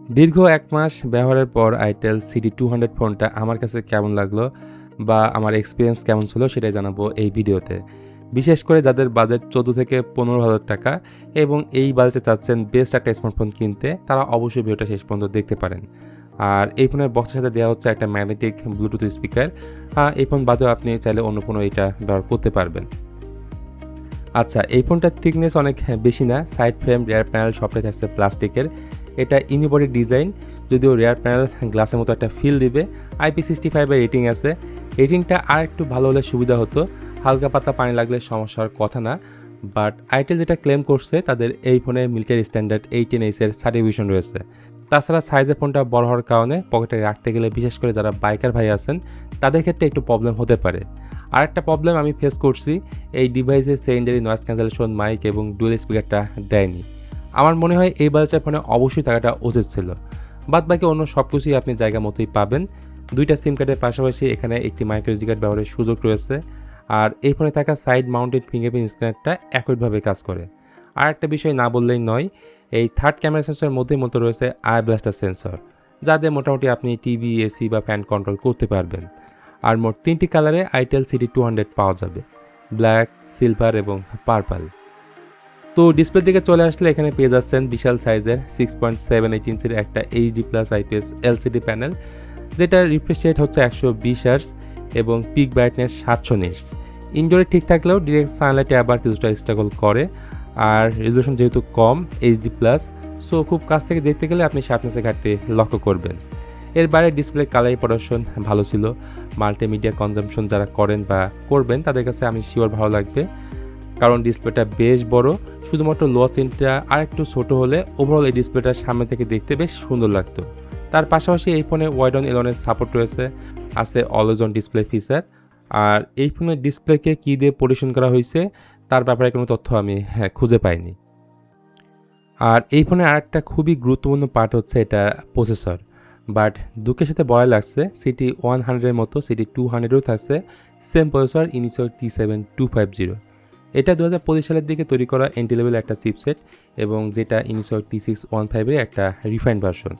দীর্ঘ 1 মাস ব্যবহারের পর itel CD200 ফোনটা আমার কাছে কেমন লাগলো বা আমার এক্সপেরিয়েন্স কেমন ছিল সেটাই জানাবো এই ভিডিওতে। বিশেষ করে যাদের বাজেট 14 থেকে 15,000 টাকা এবং এই বাজেটে চাচ্ছেন বেস্ট একটা স্মার্টফোন কিনতে, তারা অবশ্যই ভিডিওটা শেষ পর্যন্ত দেখতে পারেন। আর এই ফোনের বক্সের সাথে দেওয়া হচ্ছে একটা ম্যাগনেটিক ব্লুটুথ স্পিকার। এই ফোন বাদেও আপনি চাইলে অন্য ফোনও এটা ব্যবহার করতে পারবেন। আচ্ছা, এই ফোনটার থিকনেস অনেক বেশি না। সাইড ফ্রেম, রিয়ার প্যানেল সবটাই থাকছে প্লাস্টিকের। এটা ইউনিবডি ডিজাইন, যদিও রিয়ার প্যানেল গ্লাসের মতো একটা ফিল দিবে। IP65 এর রেটিং আছে। রেটিংটা আর একটু ভালো হলে সুবিধা হতো। হালকা পাতলা পানি লাগলে সমস্যার কথা না। বাট itel যেটা ক্লেম করছে, তাদের এই ফোনে মিলিটারি স্ট্যান্ডার্ড 18H এর সার্টিফিকেশন রয়েছে। তাছাড়া সাইজের ফোনটা বড় হওয়ার কারণে পকেটে রাখতে গেলে, বিশেষ করে যারা বাইকার ভাই আছেন, তাদের ক্ষেত্রে একটু প্রবলেম হতে পারে। আরেকটা প্রবলেম আমি ফেস করছি, এই ডিভাইসে সেকেন্ডারি নয়েজ ক্যান্সেলেশন মাইক এবং ডুয়েল স্পিকারটা দেয়নি। আমার মনে হয় এই বাজেটের ফোনে অবশ্যই থাকাটা উচিত ছিল। বাদ বাকি অন্য সব কিছুই আপনি জায়গা মতোই পাবেন। 2টা সিম কার্ডের পাশাপাশি এখানে একটি মাইক্রোএসডি কার্ড ব্যবহারের সুযোগ রয়েছে। আর এই ফোনে থাকা সাইড মাউন্টেড ফিঙ্গারপ্রিন্ট স্ক্যানারটা একইভাবে কাজ করে। আর একটা বিষয় না বললেই নয়, এই থার্ড ক্যামেরা সেন্সরের মধ্যেই মতো রয়েছে আই ব্লাস্টার সেন্সর, যাতে মোটামুটি আপনি টিভি, এসি বা ফ্যান কন্ট্রোল করতে পারবেন। আর মোট 3টি কালারে itel CD200 পাওয়া যাবে, ব্ল্যাক, সিলভার এবং পার্পল। তো ডিসপ্লের দিকে চলে আসলে এখানে পেয়ে যাচ্ছেন বিশাল সাইজের 6.78 ইঞ্চির একটা HD+ IPS LCD প্যানেল, যেটা রিফ্রেশ রেট হচ্ছে 120 হার্টজ এবং পিক ব্রাইটনেস 700 নিটস। ইনডোরে ঠিক থাকলেও ডিরেক্ট সানলাইটে আবার কিছুটা স্ট্রাগল করে। আর রেজোলিউশন যেহেতু কম, HD+, সো খুব কাছ থেকে দেখতে গেলে আপনি শার্পনেসের ঘাটতি লক্ষ্য করবেন। এর বাইরে ডিসপ্লে কালার প্রদর্শন ভালো ছিল। মাল্টিমিডিয়া কনজাম্পশন যারা করেন বা করবেন, তাদের কাছে আমি শিওর ভালো লাগবে, কারণ ডিসপ্লেটা বেশ বড়। শুধুমাত্র লো সিনটা আর একটু ছোট হলে ওভারঅল এই ডিসপ্লেটা সামনে থেকে দেখতে বেশ সুন্দর লাগতো। তার পাশাপাশি এই ফোনে ওয়াইড অন এলনের সাপোর্ট রয়েছে, আছে অলওয়েজ অন ডিসপ্লে ফিচার। আর এই ফোনের ডিসপ্লেকে কী দিয়ে পরিবেশন করা হয়েছে তার ব্যাপারে কোনো তথ্য আমি খুঁজে পাইনি। আর এই ফোনের আরেকটা খুবই গুরুত্বপূর্ণ পার্ট হচ্ছে এটা প্রসেসর। বাট দুঃখের সাথে বলা লাগছে, CD100 মতো CD200ও থাকছে সেম প্রসেসর, ইনিসিও T7250। এটা 2025 সালের দিকে তৈরি করা এন্ট্রি লেভেল একটা চিপসেট, এবং যেটা ইনিসিও T615 এর একটা রিফাইন্ড ভার্সন।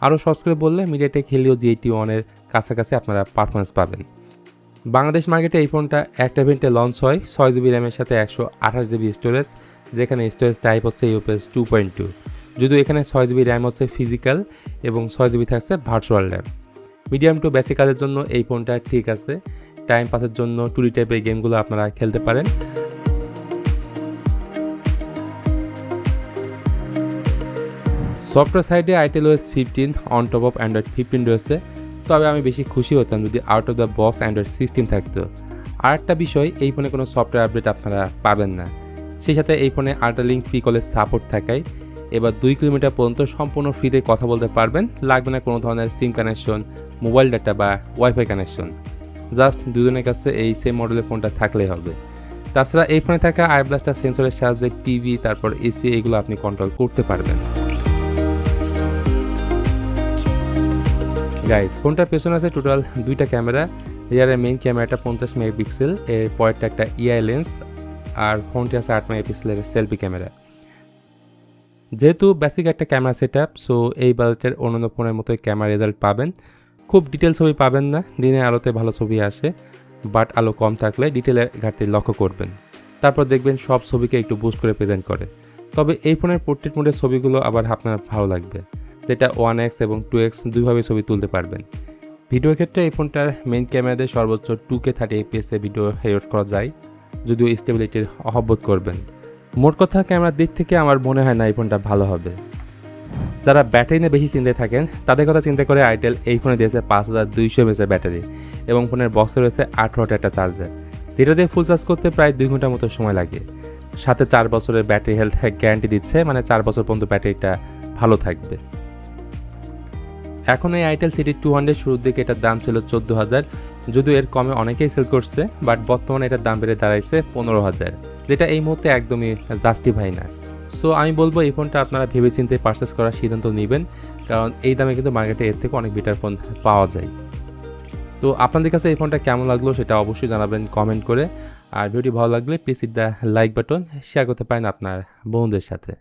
আরও সহজ করে বললে মিডিয়াটেক হেলিও G81 এর কাছাকাছি আপনারা পারফরমেন্স পাবেন। বাংলাদেশ মার্কেটে এই ফোনটা একটা ইভেন্টে লঞ্চ হয় 6GB র্যামের সাথে 128GB স্টোরেজ, যেখানে স্টোরেজ টাইপ হচ্ছে UFS 2.2। যদিও এখানে 6GB র্যাম হচ্ছে ফিজিক্যাল এবং 6GB থাকছে virtual RAM. Medium to basic কাজের জন্য এই ফোনটা ঠিক আছে। টাইম পাসের জন্য 2D টাইপের গেমগুলো আপনারা খেলতে পারেন। সফটওয়্যার সাইডে itel OS 15 on top of Android 15 রয়েছে, তবে আমি বেশি খুশি হতাম যদি out of the box Android 16 থাকতো। আর একটা বিষয়, এই ফোনে কোনো সফটওয়্যার আপডেট আপনারা পাবেন না। সেই সাথে এই ফোনে আল্ট্রালিঙ্ক ফ্রি কলের সাপোর্ট থাকায় এবার 2 কিলোমিটার পর্যন্ত সম্পূর্ণ ফ্রিতে কথা বলতে পারবেন। লাগবে না কোনো ধরনের সিম কানেকশন, মোবাইল ডাটা বা ওয়াইফাই কানেকশন। জাস্ট দুজনের কাছে এই সেম মডেলের ফোনটা থাকলেই হবে। তাছাড়া এই ফোনে থাকা আই ব্লাস্টার সেন্সরের সাহায্যে টিভি, তারপর এসি, এগুলো আপনি কন্ট্রোল করতে পারবেন। গাইজ, ফোনটার পেছনে আছে টোটাল 2টা ক্যামেরা। রিয়ারের মেইন ক্যামেরাটা 50 মেগাপিক্সেল, এর পরেরটা একটা ইআই লেন্স, আর ফোনটি আছে 8 মেগাপিক্সেলের সেলফি ক্যামেরা। যেহেতু বেসিক একটা ক্যামেরা সেট আপ, সো এই বাজেটের অন্যান্য ফোনের মতোই ক্যামেরা রেজাল্ট পাবেন। খুব ডিটেল ছবি পাবেন না, দিনের আলোতে ভালো ছবি আসে, বাট আলো কম থাকলে ডিটেলের ঘাটতি লক্ষ্য করবেন। তারপর দেখবেন সব ছবিকে একটু বুস্ট করে প্রেজেন্ট করে। তবে এই ফোনের পোর্ট্রেট মোডের ছবিগুলো আবার আপনার ভালো লাগবে, যেটা 1x এবং 2x দুইভাবে ছবি তুলতে পারবেন। ভিডিওর ক্ষেত্রে এই ফোনটার মেইন ক্যামেরাতে সর্বোচ্চ 2K 30fps ভিডিও রেকর্ড করা যায়, যদিও স্টেবিলিটির অভাব করবেন। মোট কথা, ক্যামেরার দিক থেকে আমার মনে হয় না এই ফোনটা ভালো হবে। যারা ব্যাটারি নিয়ে বেশি চিন্তায় থাকেন, তাদের কথা চিন্তা করে itel এই ফোনে দিয়েছে 5200 mAh ব্যাটারি, এবং ফোনের বক্সে রয়েছে 8 ওয়াটের একটা চার্জার, যেটা দিয়ে ফুল চার্জ করতে প্রায় 2 ঘন্টার মতো সময় লাগে। সাথে 4 বছরের ব্যাটারি হেলথ গ্যারান্টি দিচ্ছে, মানে 4 বছর পর্যন্ত ব্যাটারিটা ভালো থাকবে। এখন এই itel CD200 শুরুর দিকে এটার দাম ছিল 14,000, যদিও এর কমে অনেকেই সেল করছে, বাট বর্তমানে এটার দাম বেড়ে দাঁড়াইছে 15,000, যেটা এই মুহূর্তে একদমই জাস্টিফাই না। সো আমি বলবো এই ফোনটা আপনারা ভেবেচিন্তে পারচেস করার সিদ্ধান্ত নেবেন, কারণ এই দামে কিন্তু মার্কেটে এর থেকে অনেক বেটার ফোন পাওয়া যায়। তো আপনাদের কাছে এই ফোনটা কেমন লাগলো সেটা অবশ্যই জানাবেন কমেন্ট করে। আর ভিডিওটি ভালো লাগলে please hit the like button, share করতে পারেন আপনার বন্ধুদের সাথে।